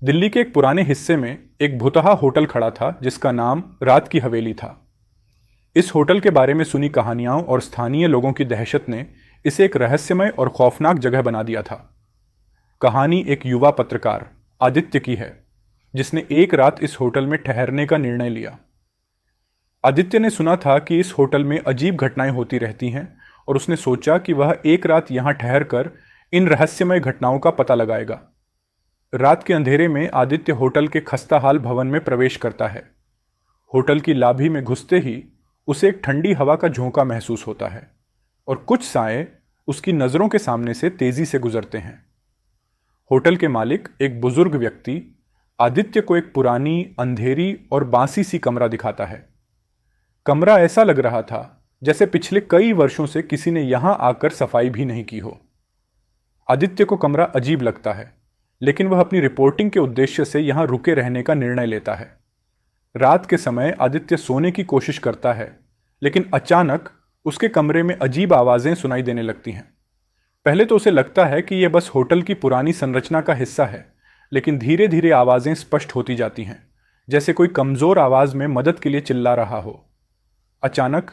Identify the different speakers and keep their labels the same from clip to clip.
Speaker 1: दिल्ली के एक पुराने हिस्से में एक भुतहा होटल खड़ा था जिसका नाम रात की हवेली था। इस होटल के बारे में सुनी कहानियां और स्थानीय लोगों की दहशत ने इसे एक रहस्यमय और खौफनाक जगह बना दिया था। कहानी एक युवा पत्रकार आदित्य की है, जिसने एक रात इस होटल में ठहरने का निर्णय लिया। आदित्य ने सुना था कि इस होटल में अजीब घटनाएं होती रहती हैं और उसने सोचा कि वह एक रात यहां ठहरकर इन रहस्यमय घटनाओं का पता लगाएगा। रात के अंधेरे में आदित्य होटल के खस्ताहाल भवन में प्रवेश करता है। होटल की लाभी में घुसते ही उसे एक ठंडी हवा का झोंका महसूस होता है और कुछ साए उसकी नज़रों के सामने से तेजी से गुजरते हैं। होटल के मालिक, एक बुजुर्ग व्यक्ति, आदित्य को एक पुरानी, अंधेरी और बांसी सी कमरा दिखाता है। कमरा ऐसा लग रहा था जैसे पिछले कई वर्षों से किसी ने यहां आकर सफाई भी नहीं की हो। आदित्य को कमरा अजीब लगता है, लेकिन वह अपनी रिपोर्टिंग के उद्देश्य से यहां रुके रहने का निर्णय लेता है। रात के समय आदित्य सोने की कोशिश करता है, लेकिन अचानक उसके कमरे में अजीब आवाजें सुनाई देने लगती हैं। पहले तो उसे लगता है कि यह बस होटल की पुरानी संरचना का हिस्सा है, लेकिन धीरे धीरे आवाजें स्पष्ट होती जाती हैं, जैसे कोई कमजोर आवाज में मदद के लिए चिल्ला रहा हो। अचानक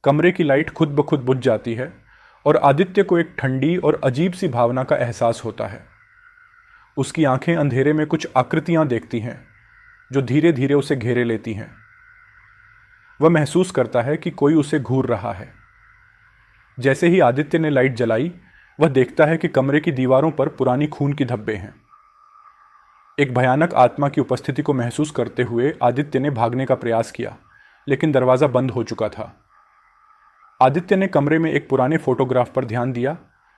Speaker 1: कमरे की लाइट खुद ब खुद बुझ जाती है और आदित्य को एक ठंडी और अजीब सी भावना का एहसास होता है। उसकी आंखें अंधेरे में कुछ आकृतियां देखती हैं जो धीरे धीरे उसे घेरे लेती हैं। वह महसूस करता है कि कोई उसे घूर रहा है। जैसे ही आदित्य ने लाइट जलाई, वह देखता है कि कमरे की दीवारों पर पुरानी खून की धब्बे हैं। एक भयानक आत्मा की उपस्थिति को महसूस करते हुए आदित्य ने भागने का प्रयास किया, लेकिन दरवाजा बंद हो चुका था। आदित्य ने कमरे में एक पुराने फोटोग्राफ पर ध्यान दिया,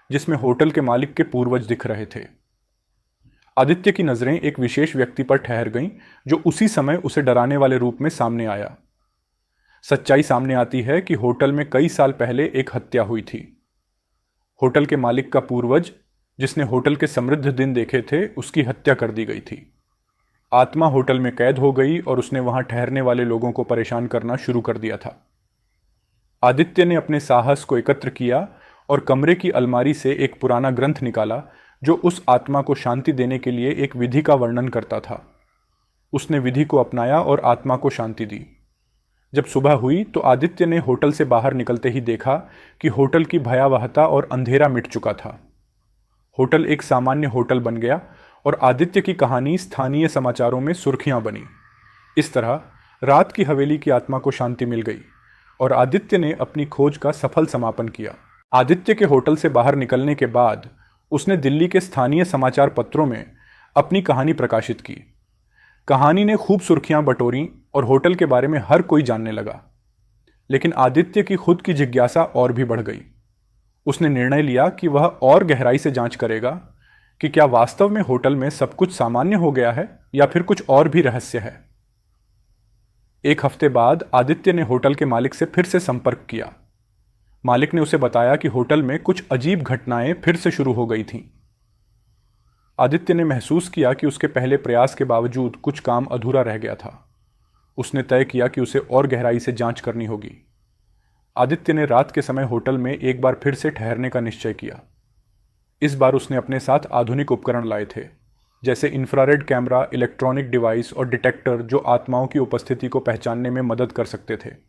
Speaker 1: जिसमें होटल के मालिक के पूर्वज दिख रहे थे। आदित्य की नजरें एक विशेष व्यक्ति पर ठहर गईं, जो उसी समय उसे डराने वाले रूप में सामने आया। सच्चाई सामने आती है कि होटल में कई साल पहले एक हत्या हुई थी। होटल के मालिक का पूर्वज, जिसने होटल के समृद्ध दिन देखे थे, उसकी हत्या कर दी गई थी। आत्मा होटल में कैद हो गई और उसने वहां ठहरने वाले लोगों को परेशान करना शुरू कर दिया था। आदित्य ने अपने साहस को एकत्र किया और कमरे की अलमारी से एक पुराना ग्रंथ निकाला, जो उस आत्मा को शांति देने के लिए एक विधि का वर्णन करता था। उसने विधि को अपनाया और आत्मा को शांति दी। जब सुबह हुई तो आदित्य ने होटल से बाहर निकलते ही देखा कि होटल की भयावहता और अंधेरा मिट चुका था। होटल एक सामान्य होटल बन गया और आदित्य की कहानी स्थानीय समाचारों में सुर्खियां बनी। इस तरह रात की हवेली की आत्मा को शांति मिल गई और आदित्य ने अपनी खोज का सफल समापन किया। आदित्य के होटल से बाहर निकलने के बाद उसने दिल्ली के स्थानीय समाचार पत्रों में अपनी कहानी प्रकाशित की। कहानी ने खूब सुर्खियां बटोरी और होटल के बारे में हर कोई जानने लगा। लेकिन आदित्य की खुद की जिज्ञासा और भी बढ़ गई। उसने निर्णय लिया कि वह और गहराई से जांच करेगा कि क्या वास्तव में होटल में सब कुछ सामान्य हो गया है या फिर कुछ और भी रहस्य है। एक हफ्ते बाद आदित्य ने होटल के मालिक से फिर से संपर्क किया। मालिक ने उसे बताया कि होटल में कुछ अजीब घटनाएं फिर से शुरू हो गई थीं। आदित्य ने महसूस किया कि उसके पहले प्रयास के बावजूद कुछ काम अधूरा रह गया था। उसने तय किया कि उसे और गहराई से जांच करनी होगी। आदित्य ने रात के समय होटल में एक बार फिर से ठहरने का निश्चय किया। इस बार उसने अपने साथ आधुनिक उपकरण लाए थे, जैसे इंफ्रारेड कैमरा, इलेक्ट्रॉनिक डिवाइस और डिटेक्टर, जो आत्माओं की उपस्थिति को पहचानने में मदद कर सकते थे।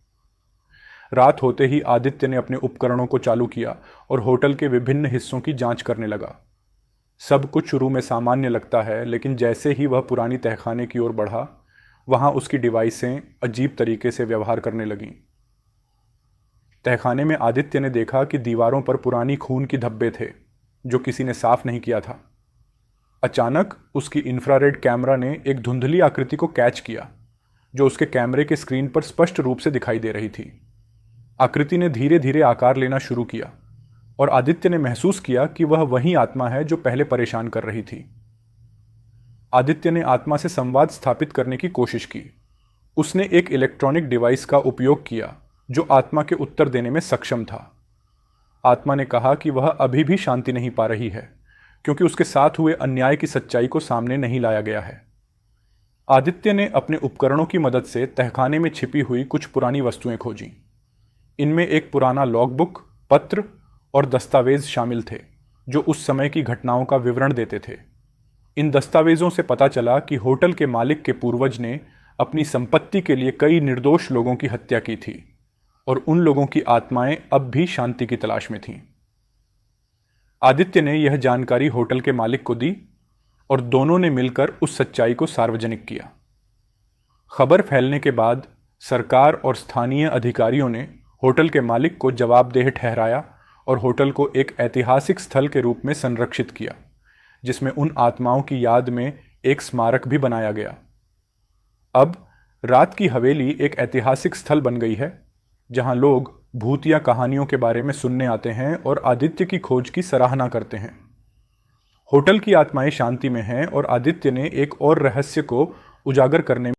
Speaker 1: रात होते ही आदित्य ने अपने उपकरणों को चालू किया और होटल के विभिन्न हिस्सों की जांच करने लगा। सब कुछ शुरू में सामान्य लगता है, लेकिन जैसे ही वह पुरानी तहखाने की ओर बढ़ा, वहां उसकी डिवाइसें अजीब तरीके से व्यवहार करने लगीं। तहखाने में आदित्य ने देखा कि दीवारों पर पुरानी खून की धब्बे थे, जो किसी ने साफ नहीं किया था। अचानक उसकी इंफ्रारेड कैमरा ने एक धुंधली आकृति को कैच किया, जो उसके कैमरे के स्क्रीन पर स्पष्ट रूप से दिखाई दे रही थी। आकृति ने धीरे धीरे आकार लेना शुरू किया और आदित्य ने महसूस किया कि वह वही आत्मा है जो पहले परेशान कर रही थी। आदित्य ने आत्मा से संवाद स्थापित करने की कोशिश की। उसने एक इलेक्ट्रॉनिक डिवाइस का उपयोग किया जो आत्मा के उत्तर देने में सक्षम था। आत्मा ने कहा कि वह अभी भी शांति नहीं पा रही है, क्योंकि उसके साथ हुए अन्याय की सच्चाई को सामने नहीं लाया गया है। आदित्य ने अपने उपकरणों की मदद से तहखाने में छिपी हुई कुछ पुरानी वस्तुएं खोजीं। इनमें एक पुराना लॉगबुक, पत्र और दस्तावेज शामिल थे, जो उस समय की घटनाओं का विवरण देते थे। इन दस्तावेजों से पता चला कि होटल के मालिक के पूर्वज ने अपनी संपत्ति के लिए कई निर्दोष लोगों की हत्या की थी और उन लोगों की आत्माएं अब भी शांति की तलाश में थीं। आदित्य ने यह जानकारी होटल के मालिक को दी और दोनों ने मिलकर उस सच्चाई को सार्वजनिक किया। खबर फैलने के बाद सरकार और स्थानीय अधिकारियों ने होटल के मालिक को जवाबदेह ठहराया और होटल को एक ऐतिहासिक स्थल के रूप में संरक्षित किया, जिसमें उन आत्माओं की याद में एक स्मारक भी बनाया गया। अब रात की हवेली एक ऐतिहासिक स्थल बन गई है, जहां लोग भूतिया कहानियों के बारे में सुनने आते हैं और आदित्य की खोज की सराहना करते हैं। होटल की आत्माएं शांति में हैं और आदित्य ने एक और रहस्य को उजागर करने